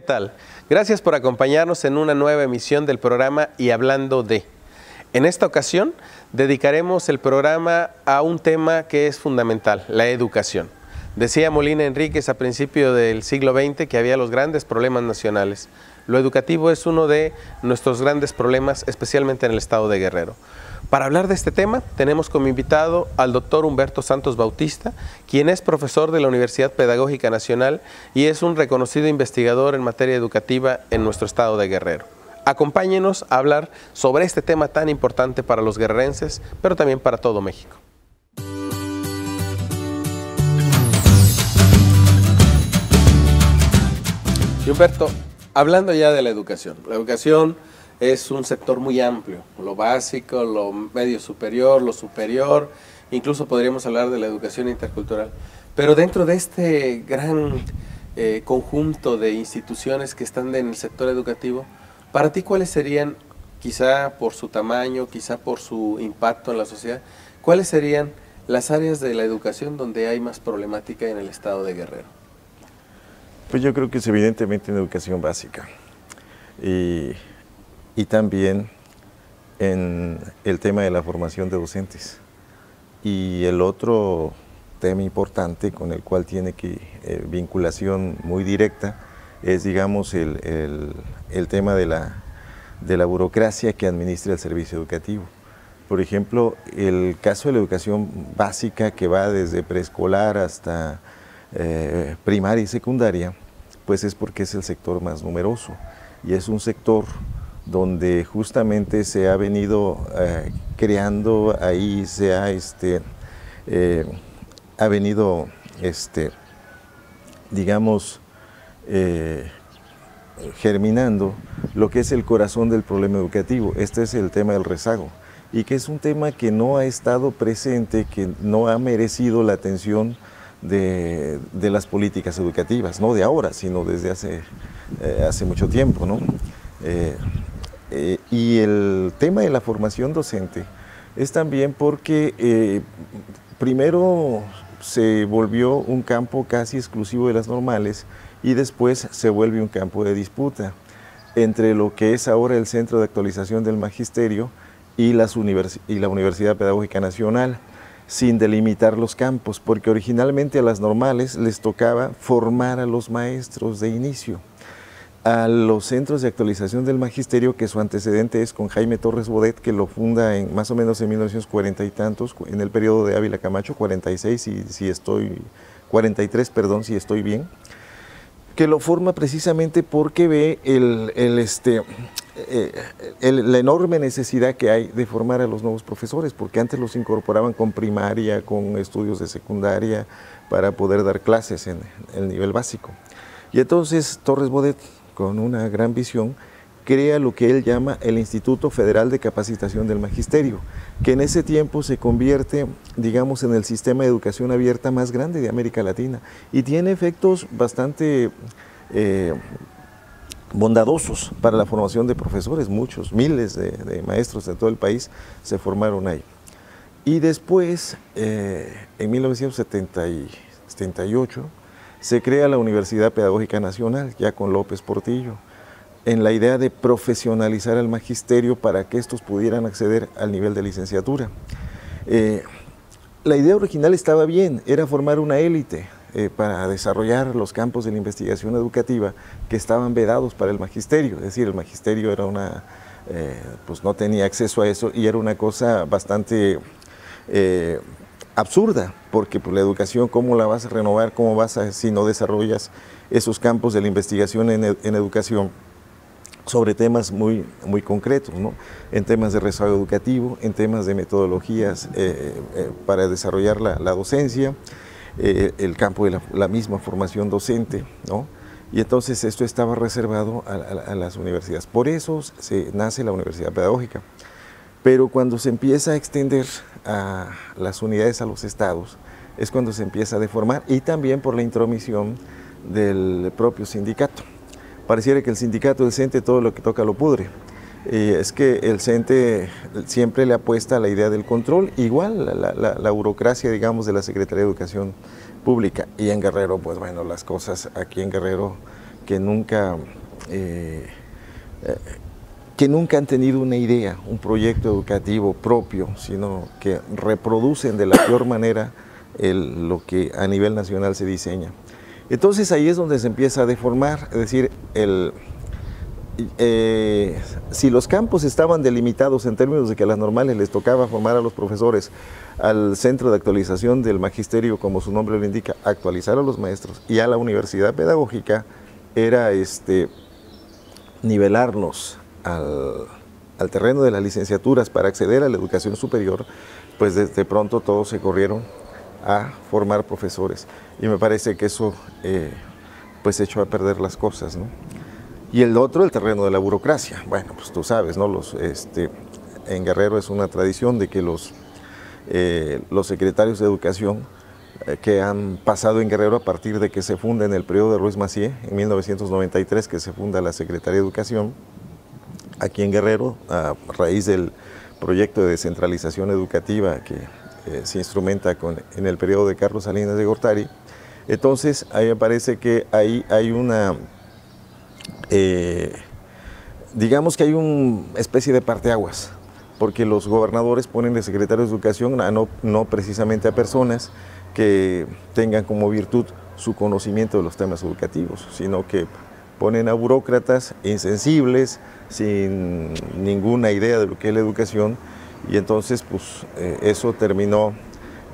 tal? Gracias por acompañarnos en una nueva emisión del programa Y Hablando de. En esta ocasión dedicaremos el programa a un tema que es fundamental, la educación. Decía Molina Enríquez a principios del siglo XX que había los grandes problemas nacionales. Lo educativo es uno de nuestros grandes problemas, especialmente en el estado de Guerrero. Para hablar de este tema, tenemos como invitado al doctor Humberto Santos Bautista, quien es profesor de la Universidad Pedagógica Nacional y es un reconocido investigador en materia educativa en nuestro estado de Guerrero. Acompáñenos a hablar sobre este tema tan importante para los guerrerenses, pero también para todo México. Y Humberto, hablando ya de la educación es un sector muy amplio, lo básico, lo medio superior, lo superior, incluso podríamos hablar de la educación intercultural. Pero dentro de este gran conjunto de instituciones que están en el sector educativo, para ti, ¿cuáles serían, quizá por su tamaño, quizá por su impacto en la sociedad, cuáles serían las áreas de la educación donde hay más problemática en el estado de Guerrero? Pues yo creo que es evidentemente en educación básica y también en el tema de la formación de docentes. Y el otro tema importante con el cual tiene vinculación muy directa es, digamos, el tema de la burocracia que administra el servicio educativo. Por ejemplo, el caso de la educación básica, que va desde preescolar hasta primaria y secundaria, pues es porque es el sector más numeroso y es un sector donde justamente se ha venido creando, ahí se ha venido, digamos, germinando lo que es el corazón del problema educativo. Este es el tema del rezago y que es un tema que no ha estado presente, que no ha merecido la atención de las políticas educativas, no de ahora, sino desde hace mucho tiempo, ¿no? Y el tema de la formación docente es también porque primero se volvió un campo casi exclusivo de las normales y después se vuelve un campo de disputa entre lo que es ahora el Centro de Actualización del Magisterio y la Universidad Pedagógica Nacional, sin delimitar los campos, porque originalmente a las normales les tocaba formar a los maestros de inicio. A los centros de actualización del magisterio, que su antecedente es con Jaime Torres Bodet, que lo funda más o menos en 1940 y tantos, en el periodo de Ávila Camacho, 43, perdón, si estoy bien, que lo forma precisamente porque ve la enorme necesidad que hay de formar a los nuevos profesores, porque antes los incorporaban con primaria, con estudios de secundaria, para poder dar clases en el nivel básico. Y entonces Torres Bodet, con una gran visión, crea lo que él llama el Instituto Federal de Capacitación del Magisterio, que en ese tiempo se convierte, digamos, en el sistema de educación abierta más grande de América Latina y tiene efectos bastante bondadosos para la formación de profesores. Muchos, miles de maestros de todo el país se formaron ahí. Y después, en 1978, se crea la Universidad Pedagógica Nacional, ya con López Portillo, en la idea de profesionalizar al magisterio para que estos pudieran acceder al nivel de licenciatura. La idea original estaba bien, era formar una élite para desarrollar los campos de la investigación educativa que estaban vedados para el magisterio, es decir, el magisterio era pues no tenía acceso a eso y era una cosa bastante absurda, porque pues, la educación, ¿cómo la vas a renovar? ¿Cómo si no desarrollas esos campos de la investigación en educación sobre temas muy concretos, ¿no? En temas de rezago educativo, en temas de metodologías para desarrollar la docencia, el campo de la misma formación docente, ¿no? Y entonces esto estaba reservado a las universidades. Por eso nace la Universidad Pedagógica. Pero cuando se empieza a extender a las unidades a los estados, es cuando se empieza a deformar y también por la intromisión del propio sindicato. Pareciera que el sindicato del CENTE todo lo que toca lo pudre. Es que el CENTE siempre le apuesta a la idea del control, igual la burocracia, digamos, de la Secretaría de Educación Pública. Y en Guerrero, pues bueno, las cosas aquí en Guerrero que nunca han tenido una idea, un proyecto educativo propio, sino que reproducen de la peor manera lo que a nivel nacional se diseña. Entonces ahí es donde se empieza a deformar, es decir, si los campos estaban delimitados en términos de que a las normales les tocaba formar a los profesores, al centro de actualización del magisterio, como su nombre lo indica, actualizar a los maestros, y a la universidad pedagógica era nivelarnos al terreno de las licenciaturas para acceder a la educación superior, pues de pronto todos se corrieron a formar profesores, y me parece que eso pues echó a perder las cosas, ¿no? Y el otro, el terreno de la burocracia. Bueno, pues tú sabes, ¿no? En Guerrero es una tradición de que los secretarios de educación que han pasado en Guerrero a partir de que se funda en el periodo de Ruiz Massieu, en 1993, que se funda la Secretaría de Educación, aquí en Guerrero, a raíz del proyecto de descentralización educativa que se instrumenta en el periodo de Carlos Salinas de Gortari. Entonces, ahí me parece que ahí hay una... digamos que hay una especie de parteaguas, porque los gobernadores ponen de secretarios de educación no precisamente a personas que tengan como virtud su conocimiento de los temas educativos, sino que ponen a burócratas insensibles, sin ninguna idea de lo que es la educación, y entonces pues eso terminó,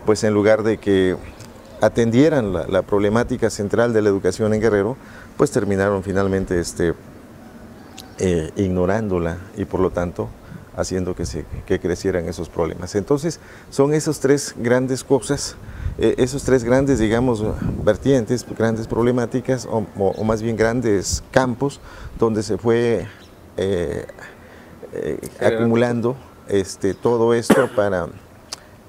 pues en lugar de que atendieran la problemática central de la educación en Guerrero, pues terminaron finalmente ignorándola, y por lo tanto haciendo que crecieran esos problemas. Entonces son esas tres grandes cosas, esos tres grandes, digamos, vertientes, grandes problemáticas, o más bien grandes campos, donde se fue acumulando todo esto para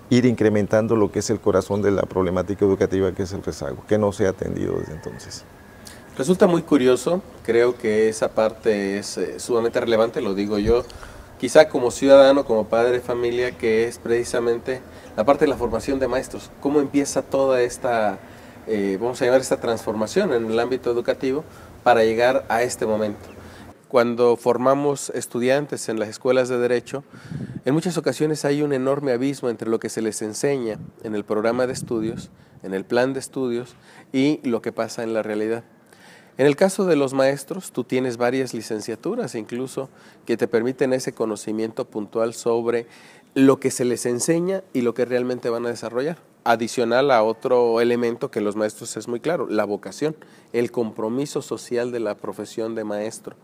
ir incrementando lo que es el corazón de la problemática educativa, que es el rezago, que no se ha atendido desde entonces. Resulta muy curioso, creo que esa parte es sumamente relevante, lo digo yo, quizá como ciudadano, como padre de familia, que es precisamente la parte de la formación de maestros. ¿Cómo empieza toda esta, vamos a llamar esta transformación en el ámbito educativo para llegar a este momento? Cuando formamos estudiantes en las escuelas de Derecho, en muchas ocasiones hay un enorme abismo entre lo que se les enseña en el programa de estudios, en el plan de estudios, y lo que pasa en la realidad. En el caso de los maestros, tú tienes varias licenciaturas incluso que te permiten ese conocimiento puntual sobre lo que se les enseña y lo que realmente van a desarrollar. Adicional a otro elemento que en los maestros es muy claro, la vocación, el compromiso social de la profesión de maestro.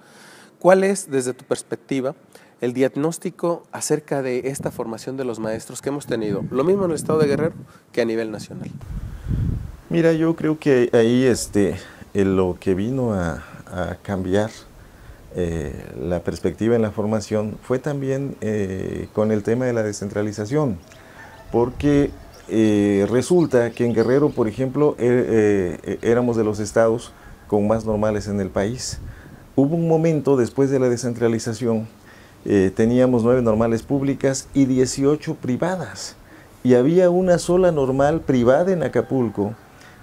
¿Cuál es, desde tu perspectiva, el diagnóstico acerca de esta formación de los maestros que hemos tenido? Lo mismo en el estado de Guerrero que a nivel nacional. Mira, yo creo que ahí lo que vino a cambiar la perspectiva en la formación fue también con el tema de la descentralización, porque resulta que en Guerrero, por ejemplo, éramos de los estados con más normales en el país. Hubo un momento después de la descentralización, teníamos 9 normales públicas y 18 privadas, y había una sola normal privada en Acapulco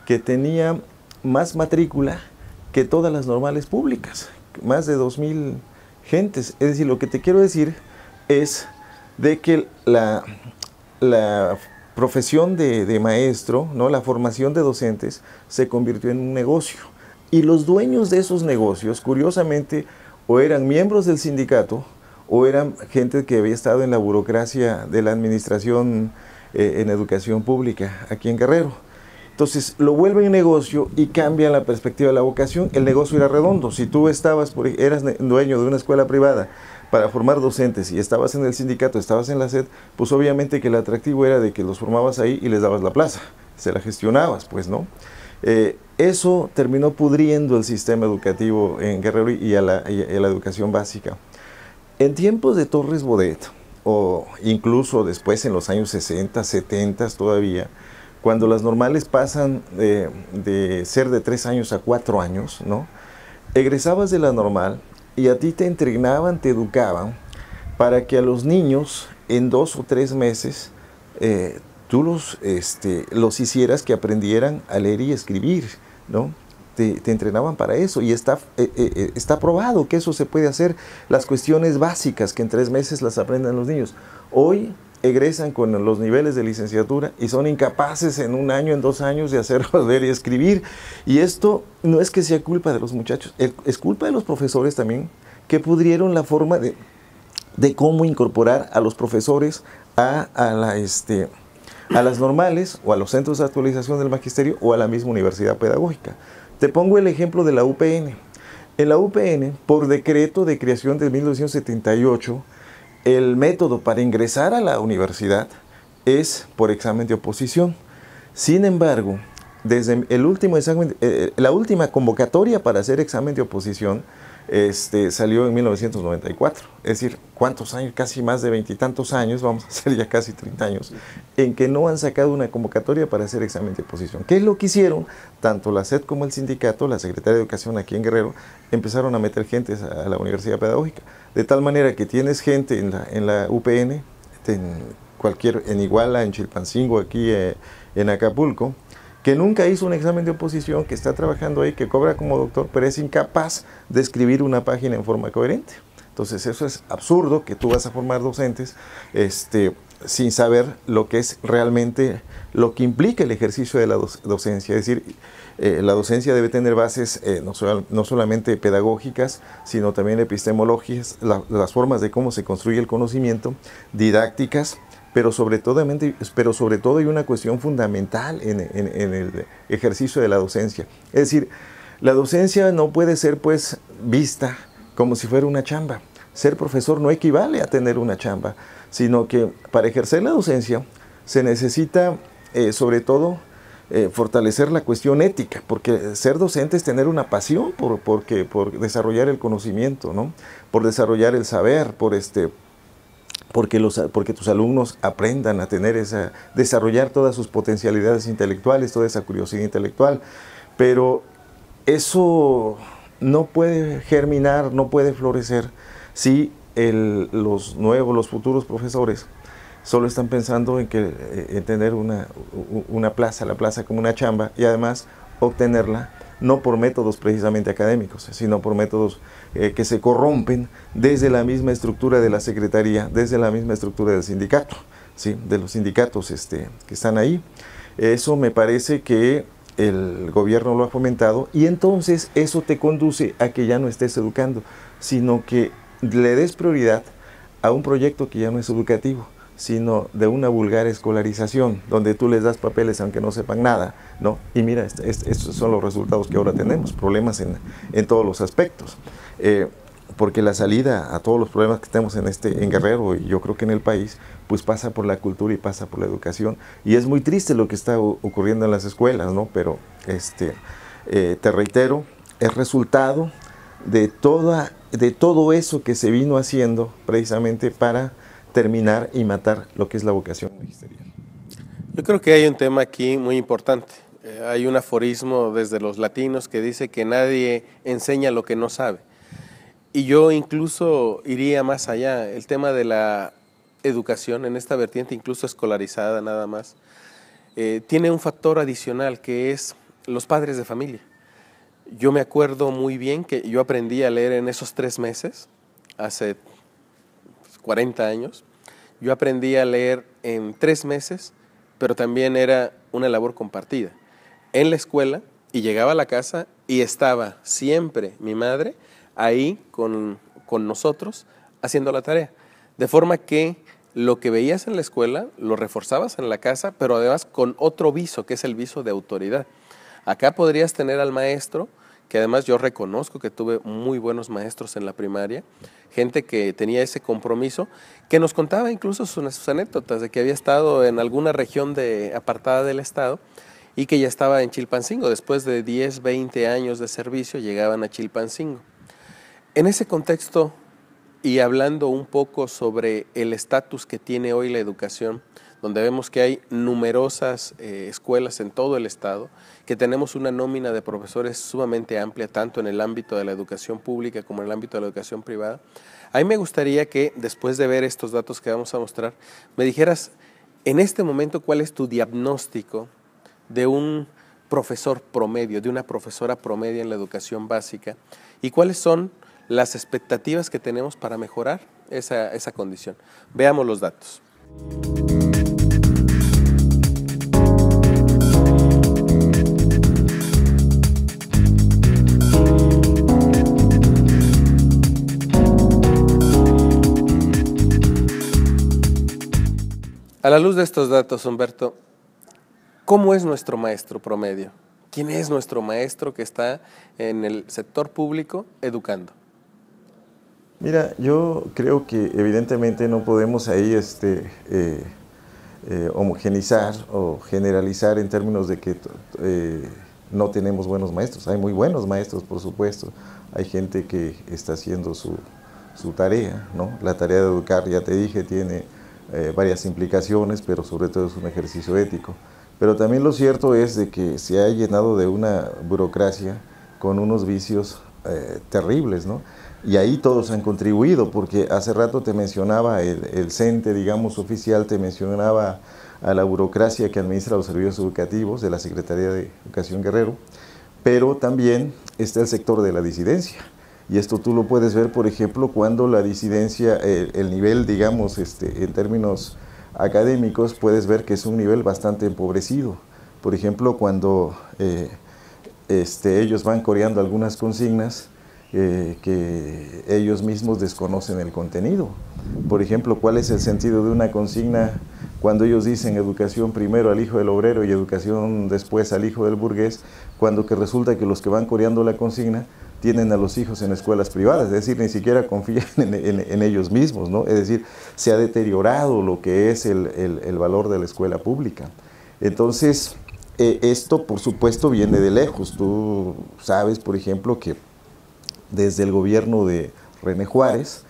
que tenía más matrícula que todas las normales públicas, más de 2,000 gentes. Es decir, lo que te quiero decir es de que la profesión de maestro, ¿no?, la formación de docentes, se convirtió en un negocio. Y los dueños de esos negocios, curiosamente, o eran miembros del sindicato, o eran gente que había estado en la burocracia de la administración en educación pública aquí en Guerrero. Entonces lo vuelven negocio y cambian la perspectiva de la vocación. El negocio era redondo. Si tú eras dueño de una escuela privada para formar docentes y estabas en el sindicato, estabas en la SED, pues obviamente que el atractivo era de que los formabas ahí y les dabas la plaza, se la gestionabas, pues, ¿no? Eso terminó pudriendo el sistema educativo en Guerrero y a la educación básica. En tiempos de Torres Bodet, o incluso después en los años 60, 70 todavía, cuando las normales pasan de ser de 3 años a 4 años, ¿no?, egresabas de la normal y a ti te entrenaban, te educaban para que a los niños en 2 o 3 meses tú los hicieras que aprendieran a leer y escribir, ¿no? te entrenaban para eso y está probado que eso se puede hacer. Las cuestiones básicas que en 3 meses las aprenden los niños. Hoy egresan con los niveles de licenciatura y son incapaces en 1 año, en 2 años de hacer leer y escribir. Y esto no es que sea culpa de los muchachos, es culpa de los profesores también, que pudrieron la forma de cómo incorporar a los profesores a las normales o a los centros de actualización del magisterio o a la misma universidad pedagógica. Te pongo el ejemplo de la UPN. En la UPN, por decreto de creación de 1978, el método para ingresar a la universidad es por examen de oposición. Sin embargo, desde el último examen, la última convocatoria para hacer examen de oposición salió en 1994. Es decir, ¿cuántos años? Casi más de 20 y tantos años, vamos a hacer ya casi 30 años, en que no han sacado una convocatoria para hacer examen de oposición. ¿Qué es lo que hicieron? Tanto la SED como el sindicato, la Secretaría de Educación aquí en Guerrero, empezaron a meter gente a la Universidad Pedagógica. De tal manera que tienes gente en la UPN, en Iguala, en Chilpancingo, aquí en Acapulco, que nunca hizo un examen de oposición, que está trabajando ahí, que cobra como doctor, pero es incapaz de escribir una página en forma coherente. Entonces eso es absurdo, que tú vas a formar docentes sin saber lo que es realmente, lo que implica el ejercicio de la docencia. Es decir, la docencia debe tener bases no solamente pedagógicas, sino también epistemológicas, las formas de cómo se construye el conocimiento, didácticas, pero sobre todo hay una cuestión fundamental en el ejercicio de la docencia. Es decir, la docencia no puede ser pues vista como si fuera una chamba. Ser profesor no equivale a tener una chamba, sino que para ejercer la docencia se necesita sobre todo fortalecer la cuestión ética, porque ser docente es tener una pasión por desarrollar el conocimiento, ¿no? Por desarrollar el saber, porque tus alumnos aprendan a desarrollar todas sus potencialidades intelectuales, toda esa curiosidad intelectual. Pero eso no puede germinar, no puede florecer si los futuros profesores solo están pensando en tener una plaza, la plaza como una chamba, y además obtenerla no por métodos precisamente académicos, sino por métodos que se corrompen desde la misma estructura de la Secretaría, desde la misma estructura del sindicato, ¿sí? De los sindicatos que están ahí. Eso me parece que el gobierno lo ha fomentado, y entonces eso te conduce a que ya no estés educando, sino que le des prioridad a un proyecto que ya no es educativo, sino de una vulgar escolarización, donde tú les das papeles aunque no sepan nada, ¿no? Y mira, estos son los resultados que ahora tenemos, problemas en todos los aspectos, porque la salida a todos los problemas que tenemos en Guerrero, y yo creo que en el país, pues pasa por la cultura y pasa por la educación, y es muy triste lo que está ocurriendo en las escuelas, ¿no? Pero, te reitero, es resultado de todo eso que se vino haciendo precisamente para terminar y matar lo que es la vocación magisterial. Yo creo que hay un tema aquí muy importante. Hay un aforismo desde los latinos que dice que nadie enseña lo que no sabe. Y yo incluso iría más allá. El tema de la educación en esta vertiente, incluso escolarizada nada más, tiene un factor adicional que es los padres de familia. Yo me acuerdo muy bien que yo aprendí a leer en esos 3 meses, hace 40 años. Yo aprendí a leer en 3 meses, pero también era una labor compartida. En la escuela, y llegaba a la casa y estaba siempre mi madre ahí con nosotros haciendo la tarea. De forma que lo que veías en la escuela lo reforzabas en la casa, pero además con otro viso, que es el viso de autoridad. Acá podrías tener al maestro, que además yo reconozco que tuve muy buenos maestros en la primaria, gente que tenía ese compromiso, que nos contaba incluso sus anécdotas de que había estado en alguna región apartada del estado y que ya estaba en Chilpancingo. Después de 10, 20 años de servicio llegaban a Chilpancingo. En ese contexto, y hablando un poco sobre el estatus que tiene hoy la educación, donde vemos que hay numerosas escuelas en todo el estado, que tenemos una nómina de profesores sumamente amplia, tanto en el ámbito de la educación pública como en el ámbito de la educación privada. A mí me gustaría que, después de ver estos datos que vamos a mostrar, me dijeras, en este momento, ¿cuál es tu diagnóstico de un profesor promedio, de una profesora promedio en la educación básica? ¿Y cuáles son las expectativas que tenemos para mejorar esa condición? Veamos los datos. A la luz de estos datos, Humberto, ¿cómo es nuestro maestro promedio? ¿Quién es nuestro maestro que está en el sector público educando? Mira, yo creo que evidentemente no podemos ahí homogenizar o generalizar en términos de que no tenemos buenos maestros. Hay muy buenos maestros, por supuesto. Hay gente que está haciendo su tarea, ¿no? La tarea de educar, ya te dije, tiene varias implicaciones, pero sobre todo es un ejercicio ético. Pero también lo cierto es de que se ha llenado de una burocracia con unos vicios terribles, ¿no? Y ahí todos han contribuido, porque hace rato te mencionaba el CENTE, digamos, oficial, te mencionaba a la burocracia que administra los servicios educativos de la Secretaría de Educación Guerrero, pero también está el sector de la disidencia. Y esto tú lo puedes ver, por ejemplo, cuando la disidencia, el nivel, digamos, en términos académicos, puedes ver que es un nivel bastante empobrecido. Por ejemplo, cuando ellos van coreando algunas consignas que ellos mismos desconocen el contenido. Por ejemplo, ¿cuál es el sentido de una consigna cuando ellos dicen educación primero al hijo del obrero y educación después al hijo del burgués, cuando que resulta que los que van coreando la consigna tienen a los hijos en escuelas privadas, es decir, ni siquiera confían en ellos mismos, ¿no? Es decir, se ha deteriorado lo que es el valor de la escuela pública. Entonces, esto por supuesto viene de lejos. Tú sabes, por ejemplo, que desde el gobierno de René Juárez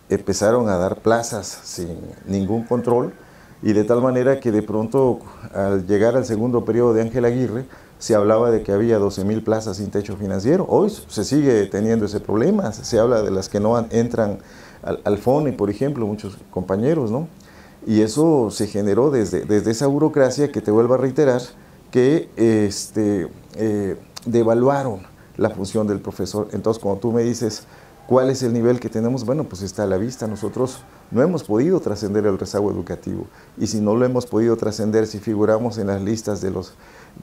empezaron a dar plazas sin ningún control, y de tal manera que de pronto, al llegar al segundo periodo de Ángel Aguirre, se hablaba de que había 12,000 plazas sin techo financiero. Hoy se sigue teniendo ese problema, se habla de las que no entran al FONE, por ejemplo, muchos compañeros, ¿no? Y eso se generó desde esa burocracia que, te vuelvo a reiterar, que devaluaron la función del profesor. Entonces, cuando tú me dices cuál es el nivel que tenemos, bueno, pues está a la vista. Nosotros no hemos podido trascender el rezago educativo, y si no lo hemos podido trascender, si figuramos en las listas de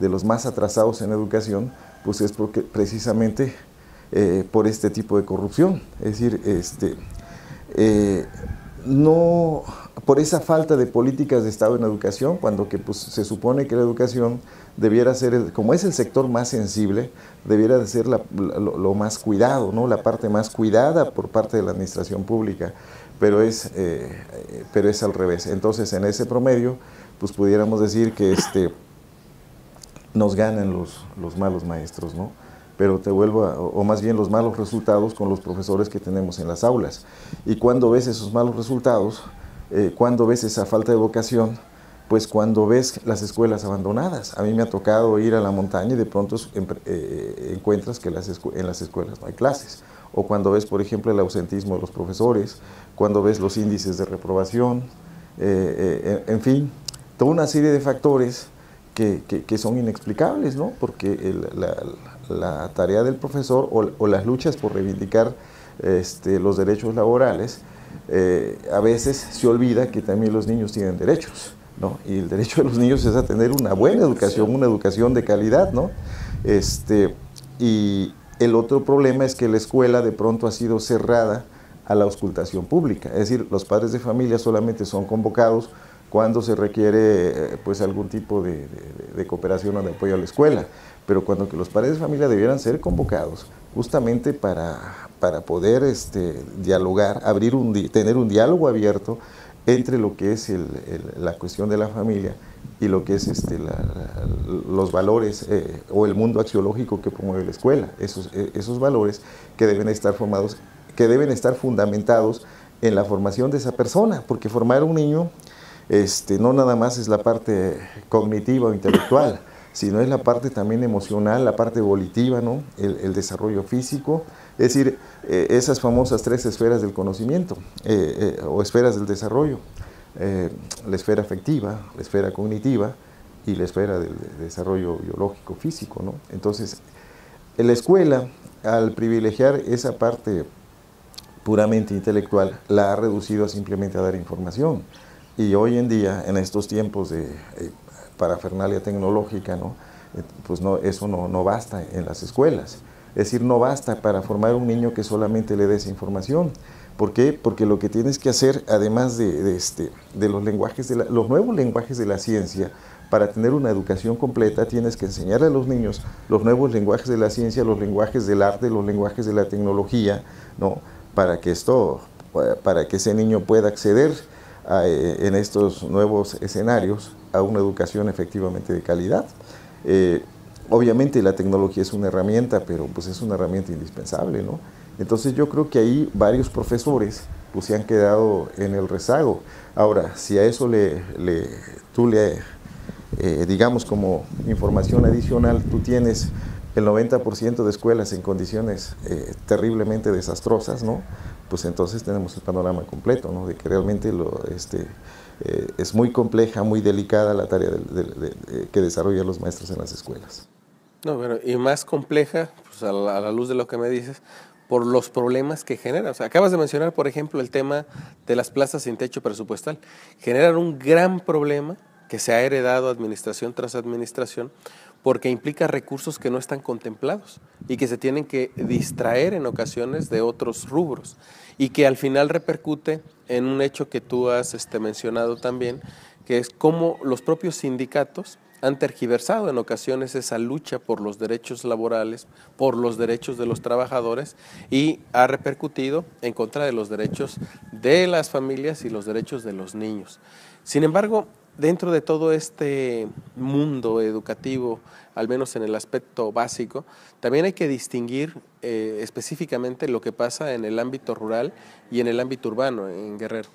los más atrasados en educación, pues es porque precisamente por este tipo de corrupción. Es decir, no, por esa falta de políticas de Estado en educación, cuando que pues se supone que la educación debiera ser, como es el sector más sensible, debiera de ser lo más cuidado, ¿no? La parte más cuidada por parte de la administración pública, pero es al revés. Entonces, en ese promedio, pues pudiéramos decir que nos ganan los malos maestros, ¿no? Pero o más bien los malos resultados con los profesores que tenemos en las aulas. Y cuando ves esos malos resultados, cuando ves esa falta de vocación, pues cuando ves las escuelas abandonadas. A mí me ha tocado ir a la montaña y de pronto encuentras que en las escuelas no hay clases. O cuando ves, por ejemplo, el ausentismo de los profesores, cuando ves los índices de reprobación, en fin, toda una serie de factores que son inexplicables, ¿no? Porque la tarea del profesor o las luchas por reivindicar los derechos laborales, a veces se olvida que también los niños tienen derechos, ¿no? Y el derecho de los niños es a tener una buena educación, una educación de calidad, ¿no? Y el otro problema es que la escuela de pronto ha sido cerrada a la auscultación pública, es decir, los padres de familia solamente son convocados cuando se requiere pues algún tipo de cooperación o de apoyo a la escuela, pero cuando que los padres de familia debieran ser convocados justamente para poder dialogar, tener un diálogo abierto entre lo que es la cuestión de la familia y lo que es los valores o el mundo axiológico que promueve la escuela, esos valores que deben estar fundamentados en la formación de esa persona, porque formar un niño no nada más es la parte cognitiva o intelectual, sino es la parte también emocional, la parte volitiva, ¿no? El desarrollo físico, es decir, esas famosas 3 esferas del conocimiento o esferas del desarrollo, la esfera afectiva, la esfera cognitiva y la esfera del desarrollo biológico físico, ¿no? Entonces, en la escuela, al privilegiar esa parte puramente intelectual, la ha reducido a simplemente a dar información. Y hoy en día, en estos tiempos de parafernalia tecnológica, ¿no? Pues no, eso no basta en las escuelas. Es decir, no basta para formar un niño que solamente le des información. ¿Por qué? Porque lo que tienes que hacer, además de los lenguajes, los nuevos lenguajes de la ciencia, para tener una educación completa, tienes que enseñar a los niños los nuevos lenguajes de la ciencia, los lenguajes del arte, los lenguajes de la tecnología, ¿no? Para que ese niño pueda acceder en estos nuevos escenarios a una educación efectivamente de calidad. Obviamente la tecnología es una herramienta, pero pues es una herramienta indispensable, ¿no? Entonces yo creo que ahí varios profesores pues se han quedado en el rezago. Ahora, si a eso tú digamos como información adicional, tú tienes el 90% de escuelas en condiciones terriblemente desastrosas, ¿no? Pues entonces tenemos el panorama completo, ¿no? De que realmente es muy compleja, muy delicada la tarea que desarrollan los maestros en las escuelas. No, bueno, y más compleja, pues a la luz de lo que me dices, por los problemas que genera. O sea, acabas de mencionar, por ejemplo, el tema de las plazas sin techo presupuestal. Generan un gran problema que se ha heredado administración tras administración, porque implica recursos que no están contemplados y que se tienen que distraer en ocasiones de otros rubros, y que al final repercute en un hecho que tú has mencionado también, que es cómo los propios sindicatos han tergiversado en ocasiones esa lucha por los derechos laborales, por los derechos de los trabajadores, y ha repercutido en contra de los derechos de las familias y los derechos de los niños. Sin embargo, dentro de todo este mundo educativo, al menos en el aspecto básico, también hay que distinguir específicamente lo que pasa en el ámbito rural y en el ámbito urbano, en Guerrero.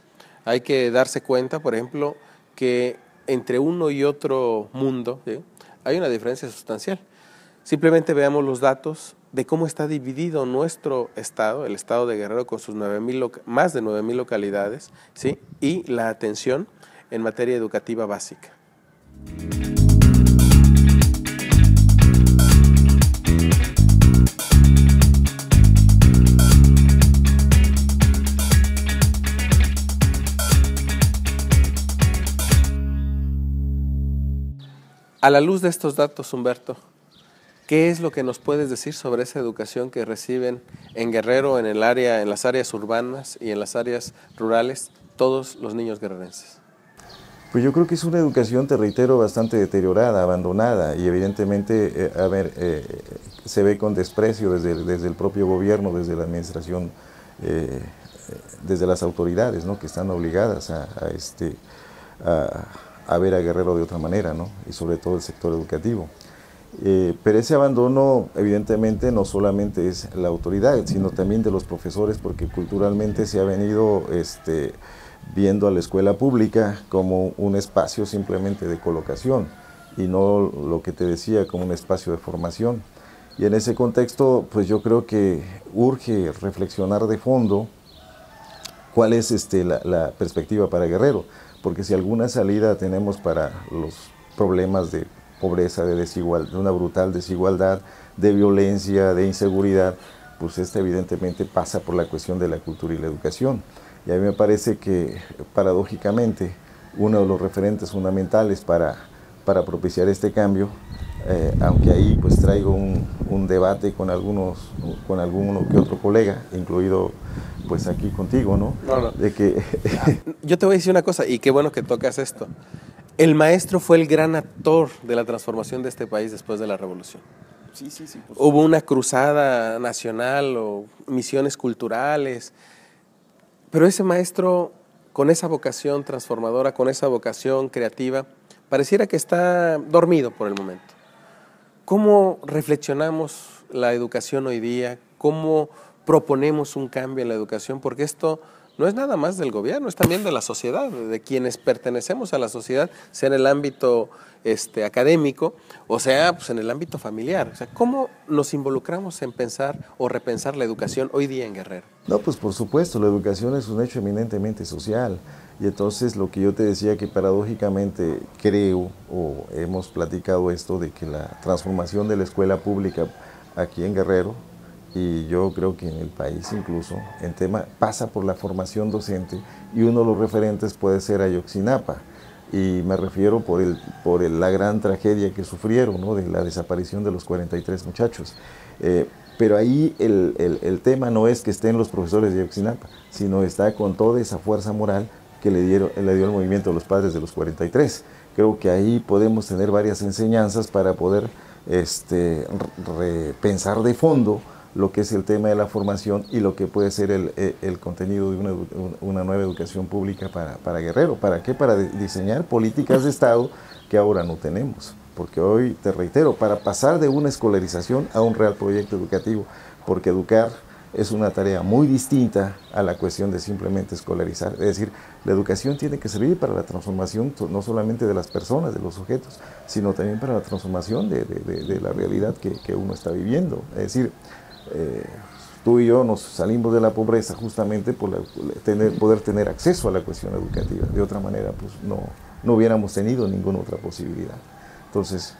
Hay que darse cuenta, por ejemplo, que entre uno y otro mundo, ¿sí?, hay una diferencia sustancial. Simplemente veamos los datos de cómo está dividido nuestro estado, el estado de Guerrero, con sus más de 9,000 localidades, ¿sí?, y la atención en materia educativa básica. A la luz de estos datos, Humberto, ¿qué es lo que nos puedes decir sobre esa educación que reciben en Guerrero, en las áreas urbanas y en las áreas rurales, todos los niños guerrerenses? Pues yo creo que es una educación, te reitero, bastante deteriorada, abandonada, y evidentemente se ve con desprecio desde el propio gobierno, desde la administración, desde las autoridades, ¿no?, que están obligadas a ver a Guerrero de otra manera, ¿no?, y sobre todo el sector educativo. Pero ese abandono evidentemente no solamente es la autoridad, sino también de los profesores, porque culturalmente se ha venido viendo a la escuela pública como un espacio simplemente de colocación y no, lo que te decía, como un espacio de formación. Y en ese contexto, pues yo creo que urge reflexionar de fondo cuál es la perspectiva para Guerrero, porque si alguna salida tenemos para los problemas de pobreza, de una brutal desigualdad, de violencia, de inseguridad, pues evidentemente pasa por la cuestión de la cultura y la educación. Y a mí me parece que, paradójicamente, uno de los referentes fundamentales para propiciar este cambio, aunque ahí pues traigo un debate con alguno que otro colega, incluido pues aquí contigo, ¿no? No. De que yo te voy a decir una cosa, y qué bueno que tocas esto. El maestro fue el gran actor de la transformación de este país después de la revolución. Sí. Hubo una cruzada nacional o misiones culturales, pero ese maestro, con esa vocación transformadora, con esa vocación creativa, pareciera que está dormido por el momento. ¿Cómo reflexionamos la educación hoy día? ¿Cómo proponemos un cambio en la educación? Porque esto no es nada más del gobierno, es también de la sociedad, de quienes pertenecemos a la sociedad, sea en el ámbito académico o sea pues en el ámbito familiar. O sea, ¿cómo nos involucramos en pensar o repensar la educación hoy día en Guerrero? No, pues por supuesto, la educación es un hecho eminentemente social. Y entonces lo que yo te decía que paradójicamente creo, o hemos platicado esto, de que la transformación de la escuela pública aquí en Guerrero, y yo creo que en el país incluso, en tema, pasa por la formación docente, y uno de los referentes puede ser Ayotzinapa. Y me refiero por la gran tragedia que sufrieron, ¿no?, de la desaparición de los 43 muchachos. Pero ahí el tema no es que estén los profesores de Ayotzinapa, sino está con toda esa fuerza moral que le dio el movimiento de los padres de los 43. Creo que ahí podemos tener varias enseñanzas para poder repensar de fondo lo que es el tema de la formación y lo que puede ser el contenido de una nueva educación pública para Guerrero. ¿Para qué? Para diseñar políticas de Estado que ahora no tenemos. Porque hoy, te reitero, para pasar de una escolarización a un real proyecto educativo, porque educar es una tarea muy distinta a la cuestión de simplemente escolarizar. Es decir, la educación tiene que servir para la transformación no solamente de las personas, de los sujetos, sino también para la transformación de la realidad que uno está viviendo. Es decir, tú y yo nos salimos de la pobreza justamente por poder tener acceso a la cuestión educativa. De otra manera, pues no hubiéramos tenido ninguna otra posibilidad. Entonces,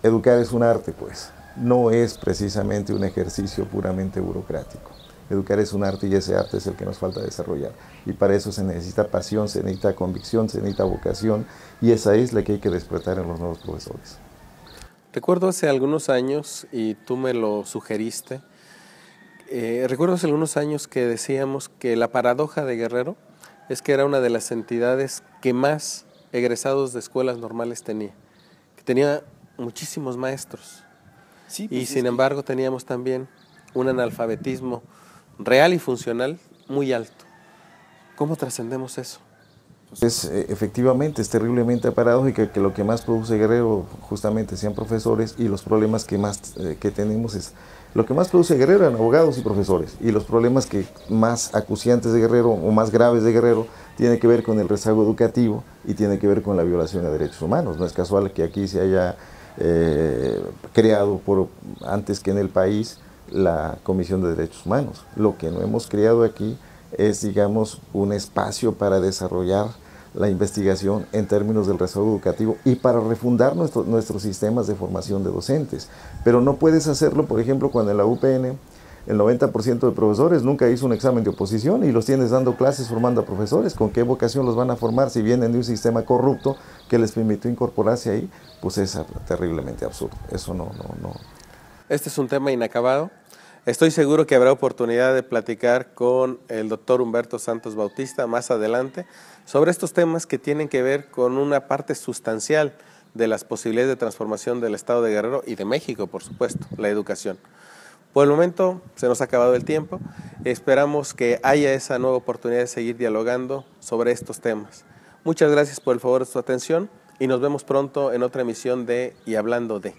educar es un arte, pues. No es precisamente un ejercicio puramente burocrático. Educar es un arte y ese arte es el que nos falta desarrollar. Y para eso se necesita pasión, se necesita convicción, se necesita vocación, y esa es la que hay que despertar en los nuevos profesores. Recuerdo hace algunos años, y tú me lo sugeriste, recuerdo hace algunos años que decíamos que la paradoja de Guerrero es que era una de las entidades que más egresados de escuelas normales tenía, que tenía muchísimos maestros. Sí, pues y sin embargo teníamos también un analfabetismo real y funcional muy alto. ¿Cómo trascendemos eso? Efectivamente, es terriblemente paradójico que lo que más produce Guerrero justamente sean profesores, y los problemas que tenemos es, lo que más produce Guerrero eran abogados y profesores, y los problemas que más acuciantes de Guerrero o más graves de Guerrero tiene que ver con el rezago educativo y tiene que ver con la violación de derechos humanos. No es casual que aquí se haya creado antes que en el país la Comisión de Derechos Humanos. Lo que no hemos creado aquí es, digamos, un espacio para desarrollar la investigación en términos del rezago educativo y para refundar nuestros sistemas de formación de docentes. Pero no puedes hacerlo, por ejemplo, cuando en la UPN el 90% de profesores nunca hizo un examen de oposición y los tienes dando clases formando a profesores. ¿Con qué vocación los van a formar si vienen de un sistema corrupto que les permitió incorporarse ahí? Pues es terriblemente absurdo. Eso no. Este es un tema inacabado. Estoy seguro que habrá oportunidad de platicar con el doctor Humberto Santos Bautista más adelante sobre estos temas que tienen que ver con una parte sustancial de las posibilidades de transformación del Estado de Guerrero y de México, por supuesto, la educación. Por el momento se nos ha acabado el tiempo. Esperamos que haya esa nueva oportunidad de seguir dialogando sobre estos temas. Muchas gracias por el favor de su atención y nos vemos pronto en otra emisión de Y Hablando de.